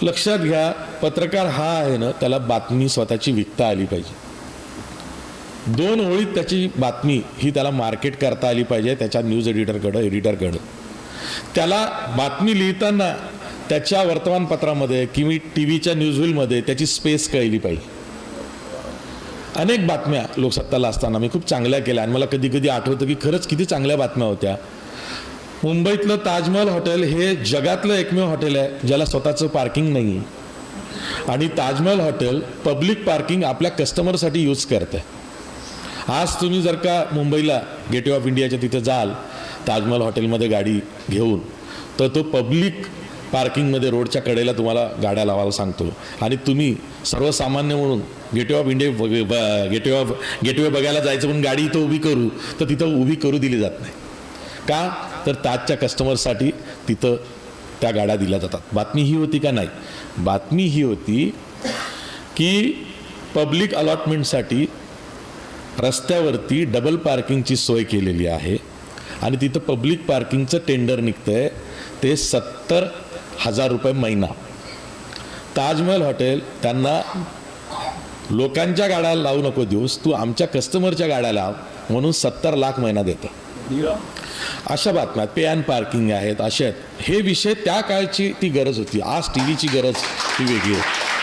लक्षात घ्या, पत्रकार हा आहे ना, त्याला बातमी स्वतःची विकता आली पाहिजे. 2 ओळीत त्याची बातमी ही त्याला मार्केट करता आली पाहिजे त्याच्या न्यूज एडिटरकडं. त्याला बातमी लिहिताना त्याच्या वर्तमानपत्रामध्ये किंवा टी व्हीच्या न्यूजव्हीलमध्ये त्याची स्पेस कळली पाहिजे. अनेक बातम्या लोकसत्ताला असताना मी खूप चांगल्या केल्या आणि मला कधी कधी आठवतं की खरंच किती चांगल्या बातम्या होत्या. मुंबईतलं ताजमहल हॉटेल हे जगातलं एकमेव हॉटेल आहे ज्याला स्वतःचं पार्किंग नाही आहे आणि ताजमहल हॉटेल पब्लिक पार्किंग आपल्या कस्टमरसाठी यूज करत आहे. आज तुम्ही जर का मुंबईला गेटवे ऑफ इंडियाच्या तिथे जाल ताजमहल हॉटेलमध्ये गाडी घेऊन, तर तो पब्लिक पार्किंगमध्ये रोडच्या कडेला तुम्हाला गाड्या लावायला सांगतो आणि तुम्ही सर्वसामान्य म्हणून गेटवे ऑफ इंडिया गेटवे बघायला जायचं म्हणून गाडी इथं उभी करू, तर तिथं उभी करू दिली जात नाही. का? तर ताजच्या कस्टमरसाठी तिथं त्या गाड्या दिल्या जातात. बातमी ही होती का? नाही. बातमी ही होती की पब्लिक अलॉटमेंटसाठी रस्त्यावरती डबल पार्किंगची सोय केलेली आहे आणि तिथं पब्लिक पार्किंगचं टेंडर निघतंय, ते 70,000 रुपये महिना. ताजमहल हॉटेल त्यांना लोकांच्या गाड्या लावू नको देऊस, तू आमच्या कस्टमरच्या गाड्या लाव म्हणून 70 लाख महिना देतं. अशा बातम्या पे अँड पार्किंग आहेत, अशा आहेत. हे विषय त्या काळची ती गरज होती. आज टी व्हीची गरज ती वेगळी आहे.